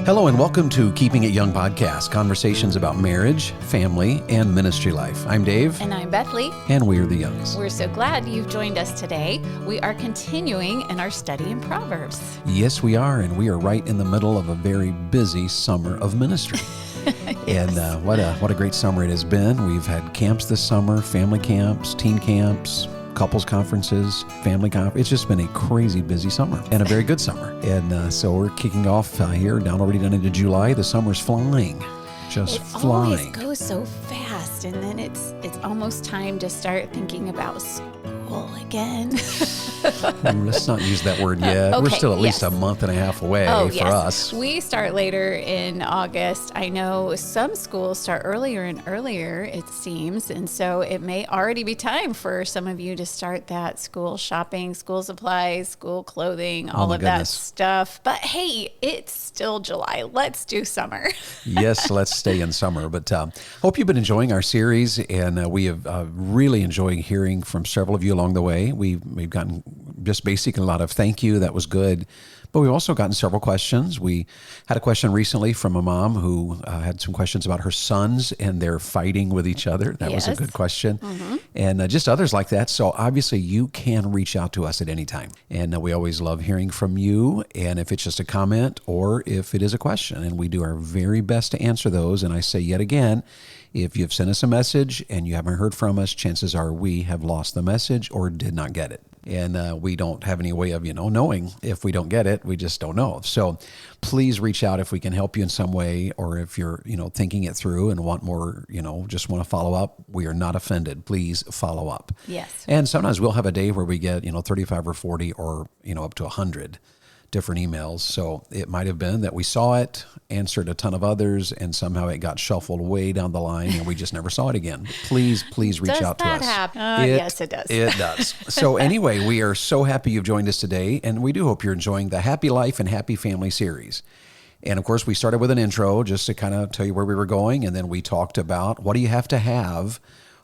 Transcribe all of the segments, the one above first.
Hello and welcome to Keeping It Young podcast, conversations about marriage, family, and ministry life. I'm Dave. And I'm Bethlie. And we're the Youngs. We're so glad you've joined us today. We are continuing in our study in Proverbs. Yes, we are, and we are right in the middle of a very busy summer of ministry. Yes. And what a great summer it has been. We've had camps this summer, family camps, teen camps, couples conferences, family conference. It's just been a crazy busy summer and a very good summer. And so we're kicking off here, already done into July. The summer's flying, just flying. It always goes so fast, and then it's almost time to start thinking about school again. Let's not use that word yet. Okay, we're still at least yes. a month and a half away for us. We start later in August. I know some schools start earlier and earlier, it seems, and so it may already be time for some of you to start that school shopping, school supplies, school clothing, all of that stuff. But hey, it's still July. Let's do summer. Yes, let's stay in summer. But hope you've been enjoying our series, and we have really enjoyed hearing from several of you along the way. We've gotten just basically a lot of thank you. That was good. But we've also gotten several questions. We had a question recently from a mom who had some questions about her sons and their fighting with each other. That was a good question. Mm-hmm. And just others like that. So obviously you can reach out to us at any time. And we always love hearing from you. And if it's just a comment or if it is a question, and we do our very best to answer those. And I say yet again, if you've sent us a message and you haven't heard from us, chances are we have lost the message or did not get it. And we don't have any way of, knowing if we don't get it. We just don't know. So please reach out if we can help you in some way, or if you're, thinking it through and want more, just want to follow up. We are not offended. Please follow up. Yes. And sometimes we'll have a day where we get, 35 or 40 or, up to 100 different emails. So it might have been that we saw it, answered a ton of others, and somehow it got shuffled way down the line and we just never saw it again. Please reach out to us. Does that happen? Yes, it does. It does. So anyway, we are so happy you've joined us today, and we do hope you're enjoying the Happy Life and Happy Family series. And of course, we started with an intro just to kind of tell you where we were going, and then we talked about what do you have to have.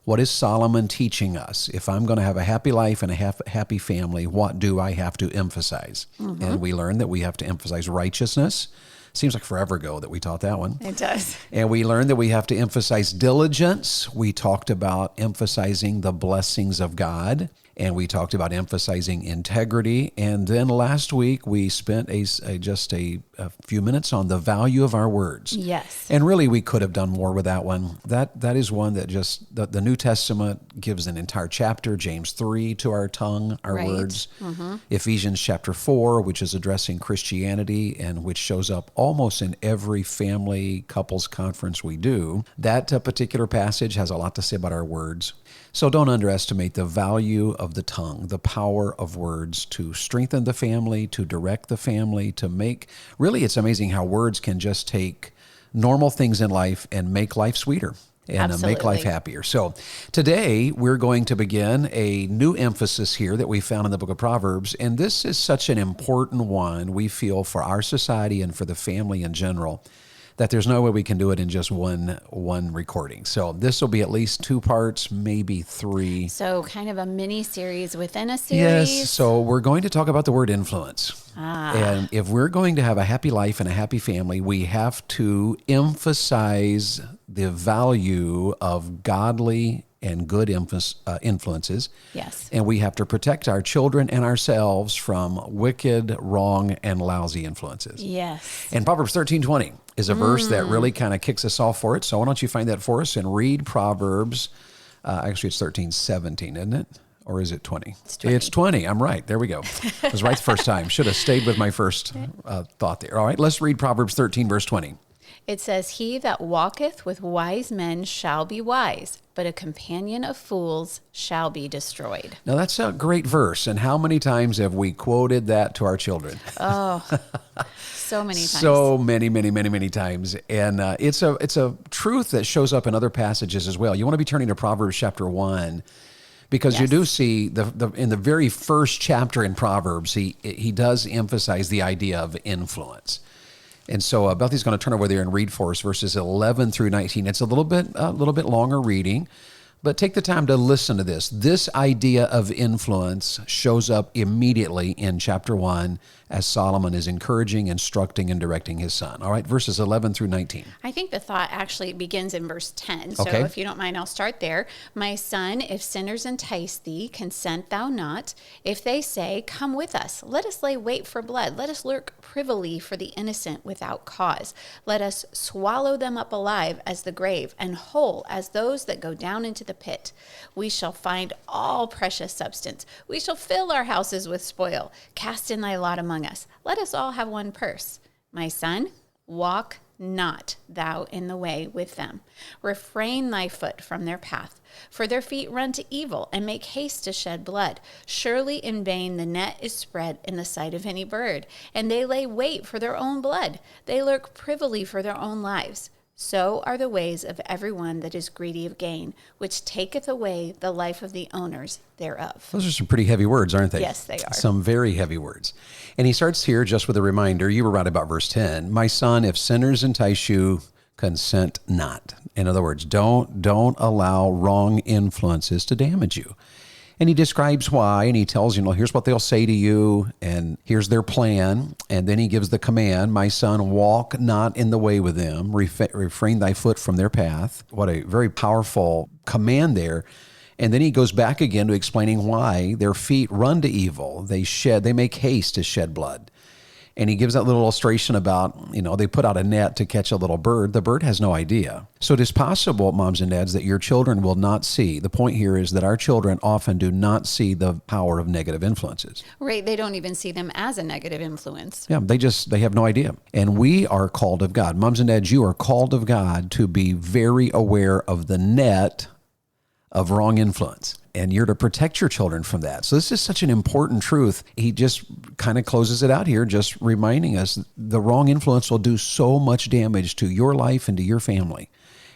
What is Solomon teaching us? If I'm going to have a happy life and a happy family, what do I have to emphasize? Mm-hmm. And we learned that we have to emphasize righteousness. Seems like forever ago that we taught that one. It does. And we learned that we have to emphasize diligence. We talked about emphasizing the blessings of God. And we talked about emphasizing integrity. And then last week, we spent just a few minutes on the value of our words. Yes. And really, we could have done more with that one. That is one that just, the New Testament gives an entire chapter, James 3, to our tongue, our words. Mm-hmm. Ephesians chapter 4, which is addressing Christianity and which shows up almost in every family couples conference we do. That particular passage has a lot to say about our words. So don't underestimate the value of the tongue, the power of words to strengthen the family, to direct the family, to make, really it's amazing how words can just take normal things in life and make life sweeter and make life happier. So today we're going to begin a new emphasis here that we found in the book of Proverbs. And this is such an important one, we feel, for our society and for the family in general, that there's no way we can do it in just one recording. So this will be at least 2 parts, maybe 3. So kind of a mini series within a series. Yes, so we're going to talk about the word influence. And if we're going to have a happy life and a happy family, we have to emphasize the value of godly and good influences. Yes. And we have to protect our children and ourselves from wicked, wrong, and lousy influences. Yes. And Proverbs 13:20 is a verse that really kind of kicks us off for it. So why don't you find that for us and read Proverbs. Actually, it's 13:17, isn't it? Or is it 20? It's 20. It's 20. I'm right. There we go. I was right the first time. Should have stayed with my first thought there. All right, let's read Proverbs 13, verse 20. It says, "He that walketh with wise men shall be wise, but a companion of fools shall be destroyed." Now, that's a great verse. And how many times have we quoted that to our children? Oh, so many times. So many times. And it's a truth that shows up in other passages as well. You want to be turning to Proverbs chapter 1, because you do see in the very first chapter in Proverbs, he does emphasize the idea of influence. And so Bethlie's going to turn over there and read for us verses 11 through 19. It's a little bit longer reading, But take the time to listen to this. This idea of influence shows up immediately in chapter 1 as Solomon is encouraging, instructing, and directing his son. All right, verses 11 through 19. I think the thought actually begins in verse 10. So Okay. if you don't mind, I'll start there. My son, if sinners entice thee, consent thou not. If they say, come with us, let us lay wait for blood. Let us lurk privily for the innocent without cause. Let us swallow them up alive as the grave, and whole as those that go down into the pit. We shall find all precious substance. We shall fill our houses with spoil. Cast in thy lot among us. Let us all have one purse. My son, walk not thou in the way with them. Refrain thy foot from their path, for their feet run to evil and make haste to shed blood. Surely in vain the net is spread in the sight of any bird, and they lay wait for their own blood. They lurk privily for their own lives. So are the ways of everyone that is greedy of gain, which taketh away the life of the owners thereof. Those are some pretty heavy words, aren't they? Yes, they are. Some very heavy words. And he starts here just with a reminder. You were right about verse 10. My son, if sinners entice you, consent not. In other words, don't allow wrong influences to damage you. And he describes why, and he tells you, here's what they'll say to you, and here's their plan. And then he gives the command, my son, walk not in the way with them, refrain thy foot from their path. What a very powerful command there. And then he goes back again to explaining why their feet run to evil. They make haste to shed blood. And he gives that little illustration about, they put out a net to catch a little bird. The bird has no idea. So it is possible, moms and dads, that your children will not see. The point here is that our children often do not see the power of negative influences. Right. They don't even see them as a negative influence. Yeah, they have no idea. And we are called of God. Moms and dads, you are called of God to be very aware of the net of wrong influence. And you're to protect your children from that. So this is such an important truth. He just kind of closes it out here, just reminding us the wrong influence will do so much damage to your life and to your family.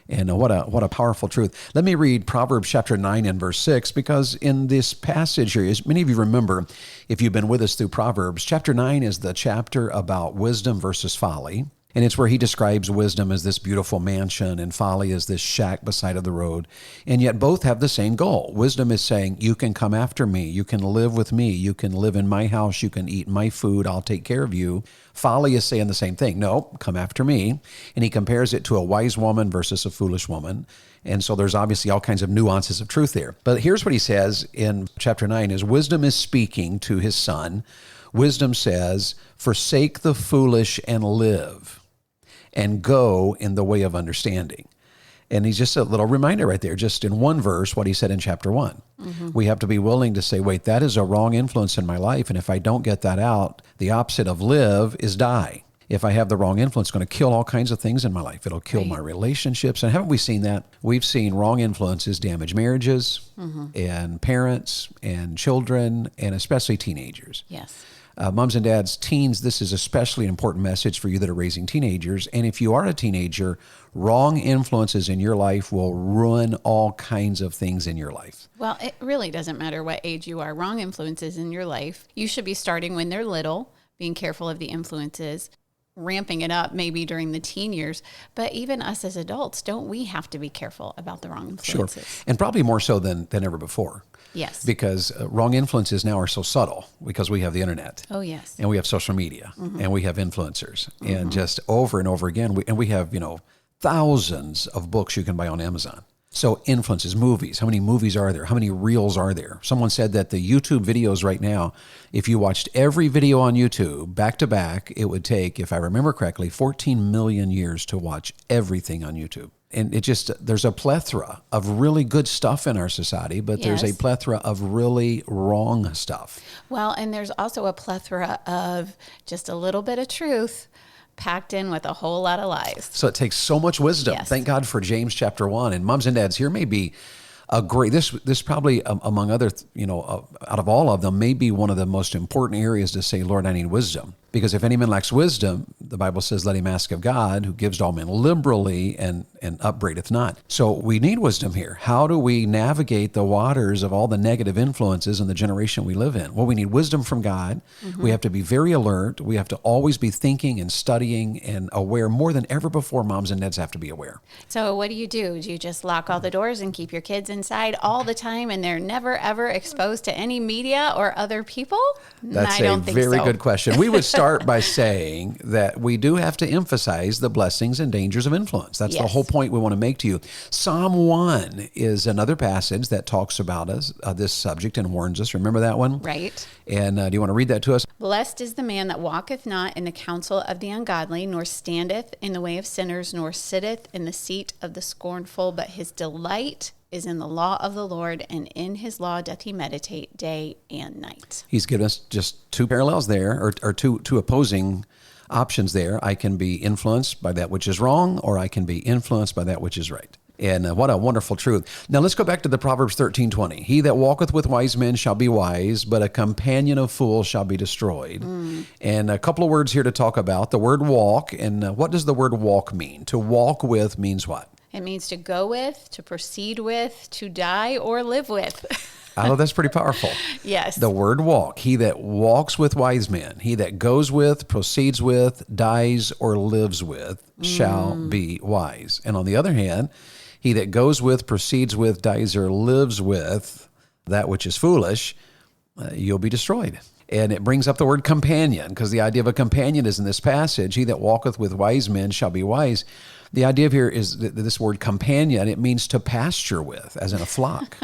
And what a powerful truth. Let me read Proverbs chapter 9 and verse 6, because in this passage here, as many of you remember, if you've been with us through Proverbs, chapter 9 is the chapter about wisdom versus folly. And it's where he describes wisdom as this beautiful mansion and folly as this shack beside of the road. And yet both have the same goal. Wisdom is saying, you can come after me. You can live with me. You can live in my house. You can eat my food. I'll take care of you. Folly is saying the same thing. No, come after me. And he compares it to a wise woman versus a foolish woman. And so there's obviously all kinds of nuances of truth there. But here's what he says in chapter 9 is wisdom is speaking to his son. Wisdom says, forsake the foolish and live, and go in the way of understanding. And he's just a little reminder right there, just in one verse, what he said in chapter 1. Mm-hmm. We have to be willing to say, wait, that is a wrong influence in my life. And if I don't get that out, the opposite of live is die. If I have the wrong influence, it's going to kill all kinds of things in my life. It'll kill my relationships. And haven't we seen that? We've seen wrong influences damage marriages and parents and children and especially teenagers. Yes. Moms and dads, teens, this is especially an important message for you that are raising teenagers. And if you are a teenager, wrong influences in your life will ruin all kinds of things in your life. Well, it really doesn't matter what age you are. Wrong influences in your life, you should be starting when they're little, being careful of the influences, ramping it up maybe during the teen years. But even us as adults, don't we have to be careful about the wrong influences? Sure. And probably more so than ever before. Yes. Because wrong influences now are so subtle because we have the internet. Oh, yes. And we have social media and we have influencers and just over and over again. We have, thousands of books you can buy on Amazon. So influences, movies. How many movies are there? How many reels are there? Someone said that the YouTube videos right now, if you watched every video on YouTube back to back, it would take, if I remember correctly, 14 million years to watch everything on YouTube. And there's a plethora of really good stuff in our society, but there's a plethora of really wrong stuff. Well, and there's also a plethora of just a little bit of truth packed in with a whole lot of lies. So it takes so much wisdom. Yes. Thank God for James chapter 1. And moms and dads, here may be a great, this probably among other, out of all of them, may be one of the most important areas to say, Lord, I need wisdom. Because if any man lacks wisdom, the Bible says, let him ask of God, who gives to all men liberally and and upbraideth not. So we need wisdom here. How do we navigate the waters of all the negative influences in the generation we live in? Well, we need wisdom from God. We have to be very alert. We have to always be thinking and studying and aware more than ever before. Moms and dads have to be aware. So what do? Do you just lock all the doors and keep your kids inside all the time and they're never, ever exposed to any media or other people? That's a very good question. We would start by saying that we do have to emphasize the blessings and dangers of influence. That's the whole point we want to make to you. Psalm 1 is another passage that talks about this subject and warns us. Remember that one? Right. And do you want to read that to us? Blessed is the man that walketh not in the counsel of the ungodly, nor standeth in the way of sinners, nor sitteth in the seat of the scornful, but his delight is in the law of the Lord, and in his law doth he meditate day and night. He's given us just two parallels there, or two opposing options there. I can be influenced by that which is wrong, or I can be influenced by that which is right. And what a wonderful truth. Now let's go back to the Proverbs 13:20. He that walketh with wise men shall be wise, but a companion of fools shall be destroyed. And a couple of words here to talk about. The word walk, and what does the word walk mean? To walk with means what? It means to go with, to proceed with, to die or live with. Oh, that's pretty powerful. Yes. The word walk. He that walks with wise men, he that goes with, proceeds with, dies or lives with, shall be wise. And on the other hand, he that goes with, proceeds with, dies or lives with that which is foolish, you'll be destroyed. And it brings up the word companion, because the idea of a companion is in this passage. He that walketh with wise men shall be wise. The idea of here is this word companion, it means to pasture with, as in a flock.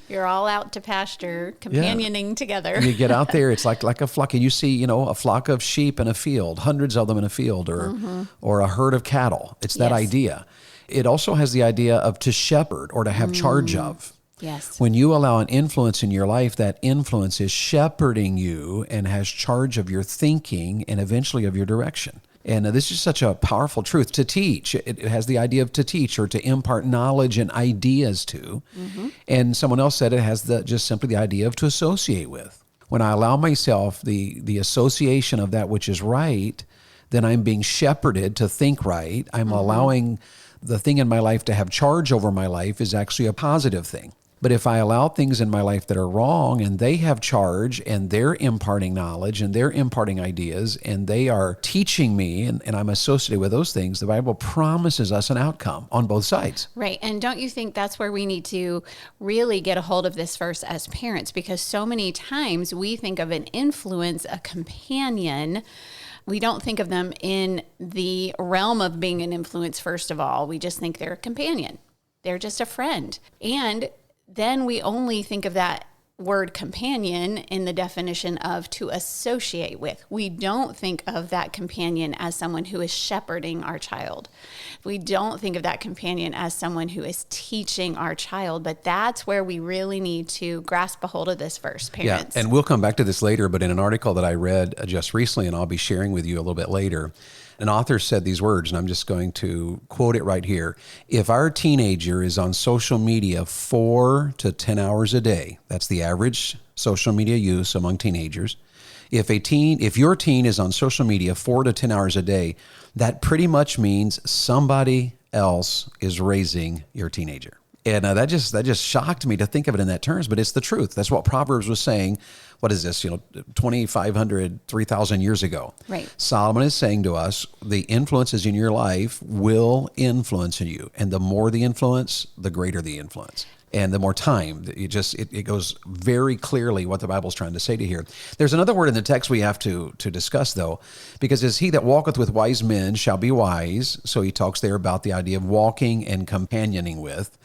You're all out to pasture, companioning together. You get out there, it's like a flock, and you see, a flock of sheep in a field, hundreds of them in a field, or a herd of cattle. It's that idea. It also has the idea of to shepherd or to have charge of. Yes. When you allow an influence in your life, that influence is shepherding you and has charge of your thinking and eventually of your direction. And this is such a powerful truth. To teach, it has the idea of to teach or to impart knowledge and ideas to. And someone else said it has just simply the idea of to associate with. When I allow myself the association of that which is right, then I'm being shepherded to think right. I'm allowing the thing in my life to have charge over my life is actually a positive thing. But if I allow things in my life that are wrong and they have charge and they're imparting knowledge and they're imparting ideas and they are teaching me and I'm associated with those things, the Bible promises us an outcome on both sides. Right. And don't you think that's where we need to really get a hold of this verse as parents? Because so many times we think of an influence, a companion. We don't think of them in the realm of being an influence, first of all. We just think they're a companion. They're just a friend. And then we only think of that word companion in the definition of to associate with. We don't think of that companion as someone who is shepherding our child. We don't think of that companion as someone who is teaching our child, but that's where we really need to grasp a hold of this verse, parents. Yeah, and we'll come back to this later, but in an article that I read just recently, and I'll be sharing with you a little bit later, an author said these words, and I'm just going to quote it right here. If our teenager is on social media 4 to 10 hours a day, that's the average social media use among teenagers. If your teen is on social media 4 to 10 hours a day, that pretty much means somebody else is raising your teenager. And that just shocked me to think of it in that terms, but it's the truth. That's what Proverbs was saying. What is this, 2,500, 3,000 years ago? Right. Solomon is saying to us, the influences in your life will influence you. And the more the influence, the greater the influence. And the more time, it goes very clearly what the Bible's trying to say to here. There's another word in the text we have to discuss, though, because as he that walketh with wise men shall be wise. So he talks there about the idea of walking and companioning with.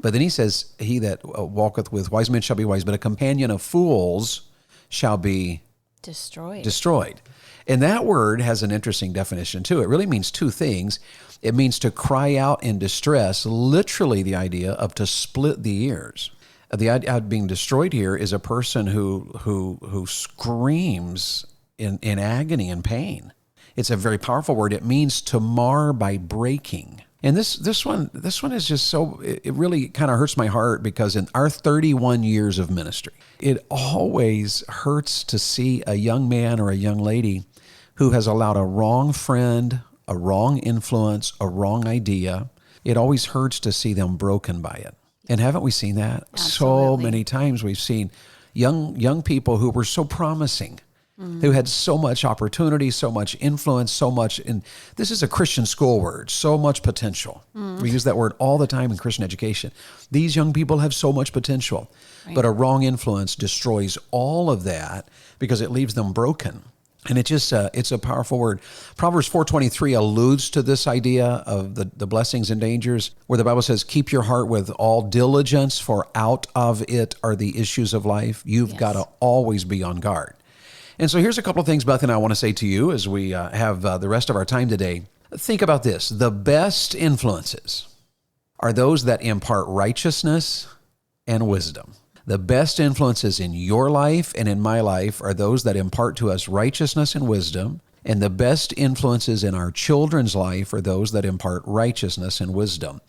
But then he says, he that walketh with wise men shall be wise, but a companion of fools shall be destroyed. And that word has an interesting definition, too. It really means two things. It means to cry out in distress, literally the idea of to split the ears. The idea of being destroyed here is a person who screams in agony and pain. It's a very powerful word. It means to mar by breaking. And this one is just so, it really kind of hurts my heart because in our 31 years of ministry, it always hurts to see a young man or a young lady who has allowed a wrong friend, a wrong influence, a wrong idea it always hurts to see them broken by it. And haven't we seen that? Absolutely. So many times we've seen young people who were so promising, who had so much opportunity, so much influence, so much, and this is a Christian school word, so much potential. We use that word all the time in Christian education. These young people have so much potential, but a wrong influence destroys all of that because it leaves them broken. And it just it's a powerful word. Proverbs 4:23 alludes to this idea of the blessings and dangers, where the Bible says, keep your heart with all diligence, for out of it are the issues of life. You've got to always be on guard. And so here's a couple of things, Beth and I want to say to you as we have the rest of our time today. Think about this. The best influences are those that impart righteousness and wisdom. The best influences in your life and in my life are those that impart to us righteousness and wisdom. And the best influences in our children's life are those that impart righteousness and wisdom.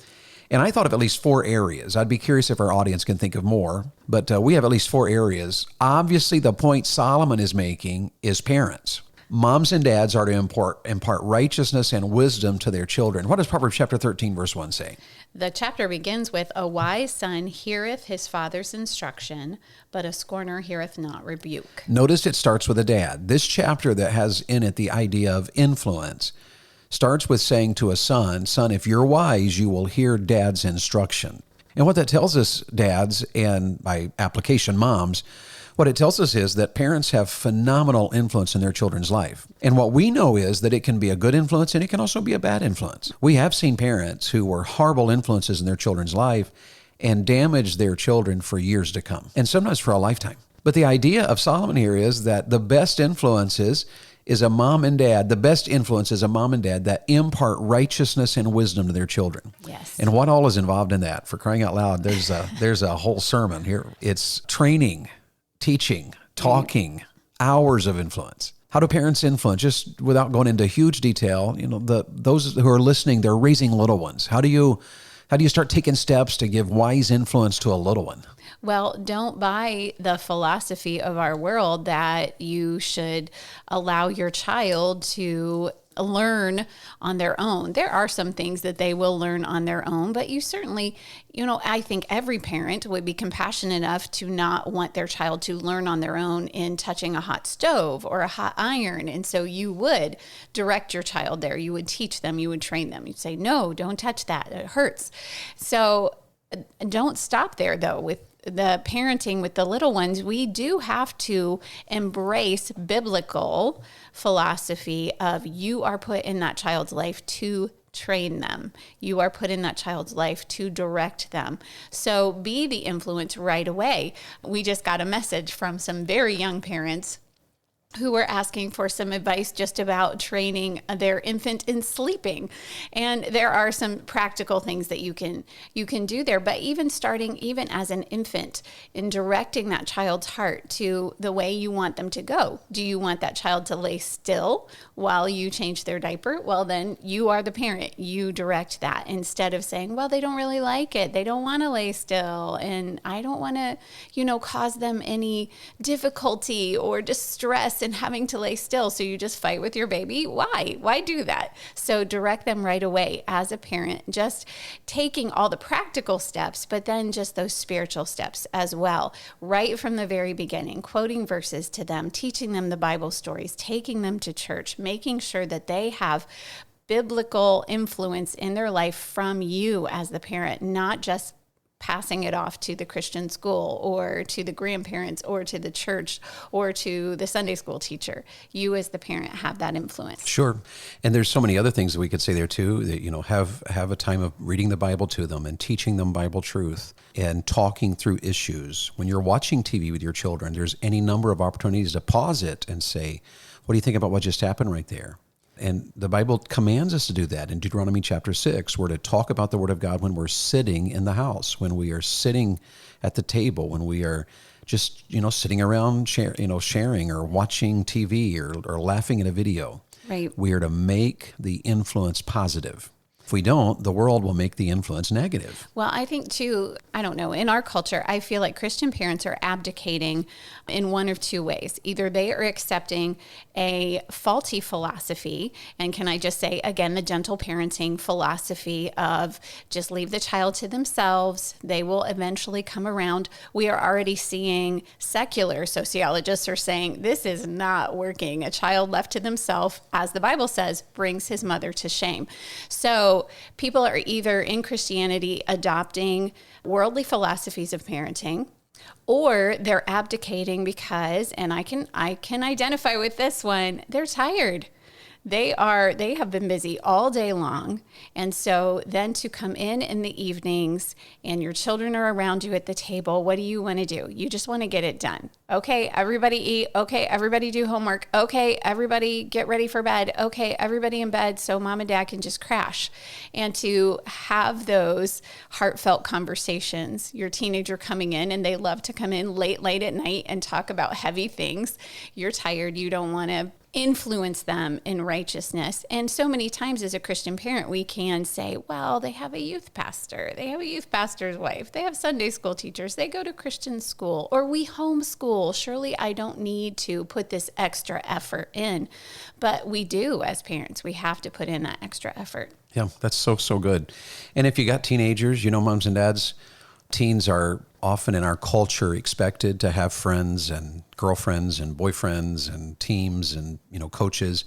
And I thought of at least 4 areas. I'd be curious if our audience can think of more, but we have at least 4 areas. Obviously, the point Solomon is making is parents. Moms and dads are to impart righteousness and wisdom to their children. What does Proverbs chapter 13, verse 1 say? The chapter begins with, a wise son heareth his father's instruction, but a scorner heareth not rebuke. Notice it starts with a dad. This chapter that has in it the idea of influence starts with saying to a son, if you're wise, you will hear dad's instruction. And what that tells us, dads, and by application, moms, what it tells us is that parents have phenomenal influence in their children's life. And what we know is that it can be a good influence and it can also be a bad influence. We have seen parents who were horrible influences in their children's life and damaged their children for years to come, and sometimes for a lifetime. But the idea of Solomon here is that the best influences is a mom and dad. The best influence is a mom and dad that impart righteousness and wisdom to their children. Yes. And what all is involved in that? For crying out loud, there's a whole sermon here. It's training, teaching, talking, hours of influence. How do parents influence? Just without going into huge detail, those who are listening, they're raising little ones. How do you start taking steps to give wise influence to a little one? Well, don't buy the philosophy of our world that you should allow your child to learn on their own. There are some things that they will learn on their own, but you certainly, I think every parent would be compassionate enough to not want their child to learn on their own in touching a hot stove or a hot iron. And so you would direct your child there. You would teach them, you would train them. You'd say, no, don't touch that. It hurts. So don't stop there though with the parenting with the little ones. We do have to embrace biblical philosophy of you are put in that child's life to train them. You are put in that child's life to direct them. So be the influence right away. We just got a message from some very young parents who were asking for some advice just about training their infant in sleeping. And there are some practical things that you can do there, but even starting even as an infant in directing that child's heart to the way you want them to go. Do you want that child to lay still while you change their diaper? Well, then you are the parent. You direct that instead of saying, well, they don't really like it. They don't want to lay still. And I don't want to, cause them any difficulty or distress and having to lay still. So you just fight with your baby. Why do that? So direct them right away as a parent, just taking all the practical steps, but then just those spiritual steps as well, right from the very beginning, quoting verses to them, teaching them the Bible stories, taking them to church, making sure that they have biblical influence in their life from you as the parent, not just passing it off to the Christian school or to the grandparents or to the church or to the Sunday school teacher. You as the parent have that influence. Sure. And there's so many other things that we could say there too, that, have a time of reading the Bible to them and teaching them Bible truth and talking through issues. When you're watching TV with your children, there's any number of opportunities to pause it and say, what do you think about what just happened right there? And the Bible commands us to do that. In Deuteronomy chapter 6, we're to talk about the Word of God when we're sitting in the house, when we are sitting at the table, when we are just, sitting around sharing or watching TV or laughing at a video. Right. We are to make the influence positive. If we don't, the world will make the influence negative. Well, I think too, I don't know, in our culture, I feel like Christian parents are abdicating in one of two ways. Either they are accepting a faulty philosophy, and can I just say, again, the gentle parenting philosophy of just leave the child to themselves. They will eventually come around. We are already seeing secular sociologists are saying this is not working. A child left to themselves, as the Bible says, brings his mother to shame. So people are either in Christianity adopting worldly philosophies of parenting, or they're abdicating because, and I can identify with this one, they're tired. They have been busy all day long. And so then to come in the evenings and your children are around you at the table, what do you want to do? You just want to get it done. Okay, everybody eat. Okay, everybody do homework. Okay, everybody get ready for bed. Okay, everybody in bed so mom and dad can just crash. And to have those heartfelt conversations, your teenager coming in and they love to come in late at night and talk about heavy things. You're tired. You don't want to influence them in righteousness. And so many times as a Christian parent, we can say, well, they have a youth pastor. They have a youth pastor's wife. They have Sunday school teachers. They go to Christian school, or we homeschool. Surely I don't need to put this extra effort in. But we do as parents. We have to put in that extra effort. Yeah, that's so good. And if you got teenagers, moms and dads, teens are often in our culture expected to have friends and girlfriends and boyfriends and teams and, coaches.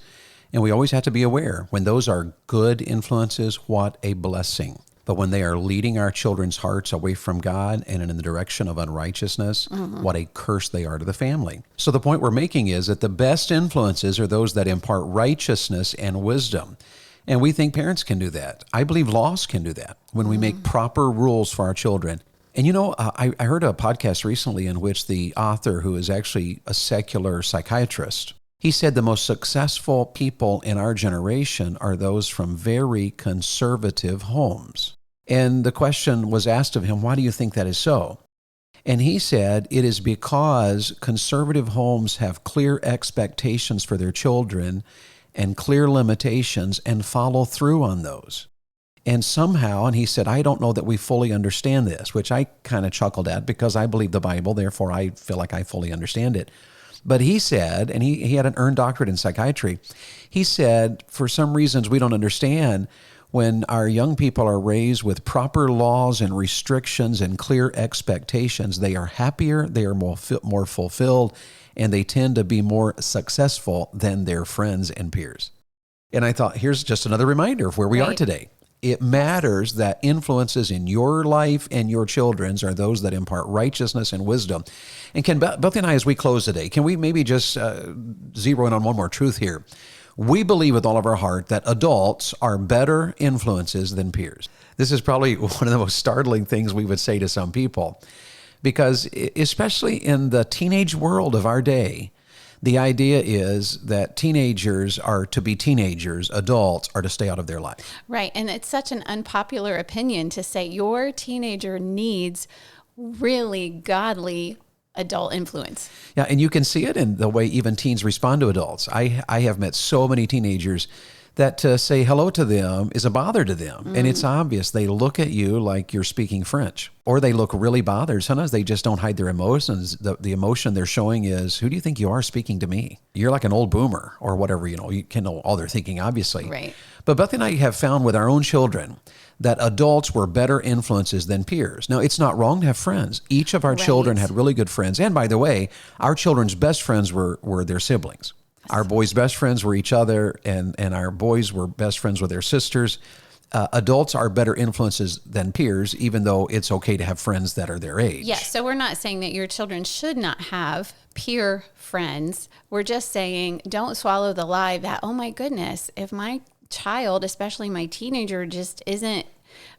And we always have to be aware when those are good influences, what a blessing. But when they are leading our children's hearts away from God and in the direction of unrighteousness, what a curse they are to the family. So the point we're making is that the best influences are those that impart righteousness and wisdom. And we think parents can do that. I believe laws can do that when we make proper rules for our children. And I heard a podcast recently in which the author, who is actually a secular psychiatrist, he said the most successful people in our generation are those from very conservative homes. And the question was asked of him, why do you think that is so? And he said, it is because conservative homes have clear expectations for their children and clear limitations and follow through on those. And somehow, and he said, I don't know that we fully understand this, which I kind of chuckled at because I believe the Bible, therefore I feel like I fully understand it. But he said, and he had an earned doctorate in psychiatry, he said, for some reasons we don't understand, when our young people are raised with proper laws and restrictions and clear expectations, they are happier, they are more fulfilled, and they tend to be more successful than their friends and peers. And I thought, here's just another reminder of where we are today. It matters that influences in your life and your children's are those that impart righteousness and wisdom. And can Bethlie and I, as we close today, can we maybe just zero in on one more truth here? We believe with all of our heart that adults are better influences than peers. This is probably one of the most startling things we would say to some people, because especially in the teenage world of our day, the idea is that teenagers are to be teenagers, adults are to stay out of their life. Right. And it's such an unpopular opinion to say your teenager needs really godly adult influence. Yeah, and you can see it in the way even teens respond to adults. I have met so many teenagers that to say hello to them is a bother to them. And it's obvious. They look at you like you're speaking French, or they look really bothered. Sometimes they just don't hide their emotions. The emotion they're showing is, who do you think you are speaking to me? You're like an old boomer or whatever, you can know all they're thinking, obviously. Right. But Bethlie and I have found with our own children that adults were better influences than peers. Now, it's not wrong to have friends. Each of our children had really good friends. And by the way, our children's best friends were their siblings. Our boys' best friends were each other, and our boys were best friends with their sisters. Adults are better influences than peers, even though it's okay to have friends that are their age. Yes, so we're not saying that your children should not have peer friends. We're just saying don't swallow the lie that, oh my goodness, if my child, especially my teenager, just isn't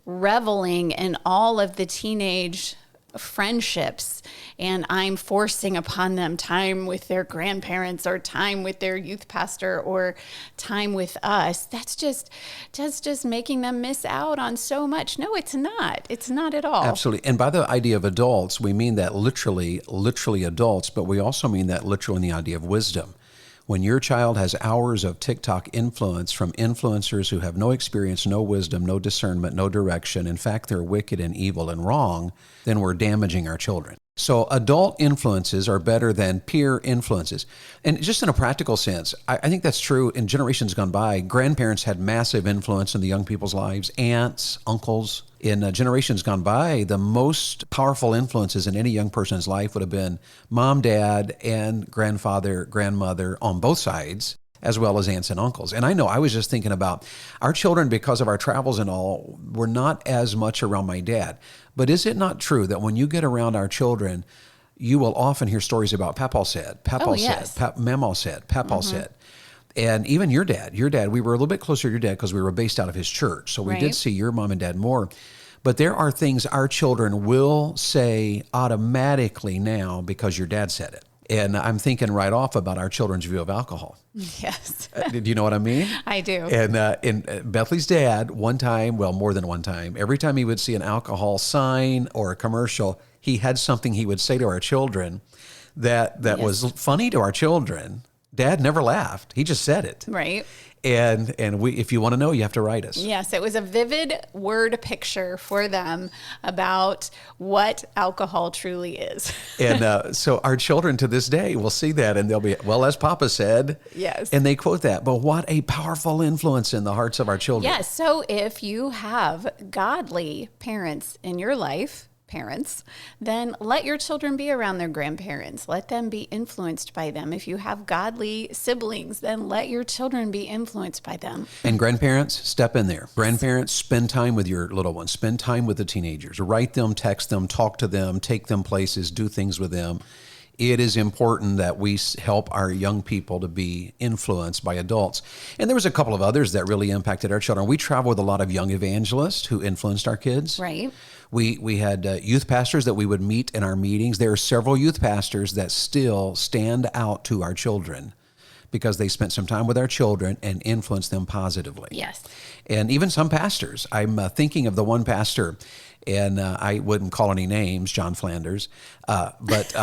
reveling in all of the teenage friendships and I'm forcing upon them time with their grandparents or time with their youth pastor or time with us, that's just making them miss out on so much. No, it's not. It's not at all. Absolutely. And by the idea of adults, we mean that literally adults, but we also mean that literally in the idea of wisdom. When your child has hours of TikTok influence from influencers who have no experience, no wisdom, no discernment, no direction, in fact, they're wicked and evil and wrong, then we're damaging our children. So adult influences are better than peer influences. And just in a practical sense, I think that's true in generations gone by. Grandparents had massive influence in the young people's lives, aunts, uncles. In generations gone by, the most powerful influences in any young person's life would have been mom, dad, and grandfather, grandmother on both sides, as well as aunts and uncles. And I know I was just thinking about our children, because of our travels and all, we're not as much around my dad. But is it not true that when you get around our children, you will often hear stories about Papa said, Papa said, Mama said, Papa said. And even your dad, we were a little bit closer to your dad because we were based out of his church. So we did see your mom and dad more. But there are things our children will say automatically now because your dad said it. And I'm thinking right off about our children's view of alcohol. Yes. Do you know what I mean? I do. And Bethlie's dad, one time, well, more than one time, every time he would see an alcohol sign or a commercial, he had something he would say to our children that was funny to our children. Dad never laughed. He just said it. Right. And we, if you want to know, you have to write us. Yes, it was a vivid word picture for them about what alcohol truly is. And so our children to this day will see that and they'll be, well, as Papa said. Yes. And they quote that. But what a powerful influence in the hearts of our children. Yes. So if you have godly parents in your life, then let your children be around their grandparents. Let them be influenced by them. If you have godly siblings, then let your children be influenced by them. And grandparents, step in there. Grandparents, spend time with your little ones. Spend time with the teenagers. Write them, text them, talk to them, take them places, do things with them. It is important that we help our young people to be influenced by adults. And there was a couple of others that really impacted our children. We traveled with a lot of young evangelists who influenced our kids. Right. We had youth pastors that we would meet in our meetings. There are several youth pastors that still stand out to our children because they spent some time with our children and influenced them positively. Yes. And even some pastors. I'm thinking of the one pastor, and I wouldn't call any names, John Flanders, but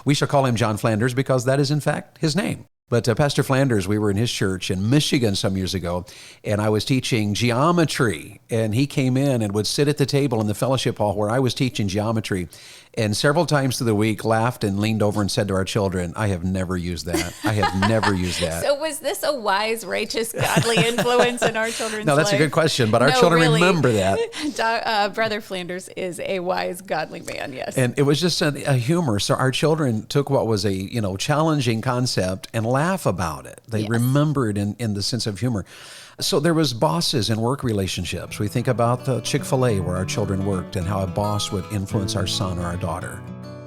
we shall call him John Flanders because that is, in fact, his name. But Pastor Flanders, we were in his church in Michigan some years ago, and I was teaching geometry, and he came in and would sit at the table in the fellowship hall where I was teaching geometry, and several times through the week laughed and leaned over and said to our children, I have never used that. I have never used that. So was this a wise, righteous, godly influence in our children's life? No, that's a good question, but our children really remember that. Brother Flanders is a wise, godly man, yes. And it was just a humor. So our children took what was a challenging concept and laugh about it. They remember it in the sense of humor. So there was bosses and work relationships. We think about the Chick-fil-A where our children worked and how a boss would influence our son or our daughter.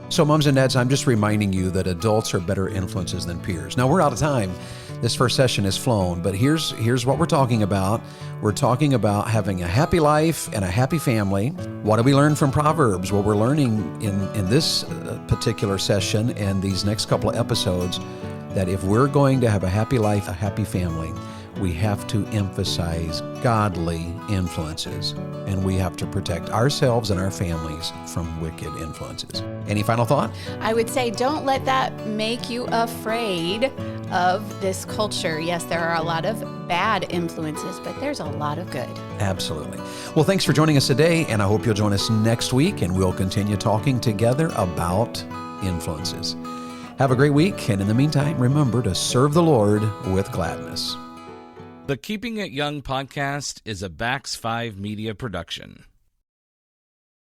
So moms and dads, I'm just reminding you that adults are better influences than peers. Now we're out of time. This first session has flown, but here's what we're talking about. We're talking about having a happy life and a happy family. What do we learn from Proverbs? Well, we're learning in this particular session and these next couple of episodes that if we're going to have a happy life, a happy family, we have to emphasize godly influences, and we have to protect ourselves and our families from wicked influences. Any final thought? I would say don't let that make you afraid of this culture. Yes, there are a lot of bad influences, but there's a lot of good. Absolutely. Well, thanks for joining us today, and I hope you'll join us next week, and we'll continue talking together about influences. Have a great week, and in the meantime, remember to serve the Lord with gladness. The Keeping It Young podcast is a Bax 5 Media production.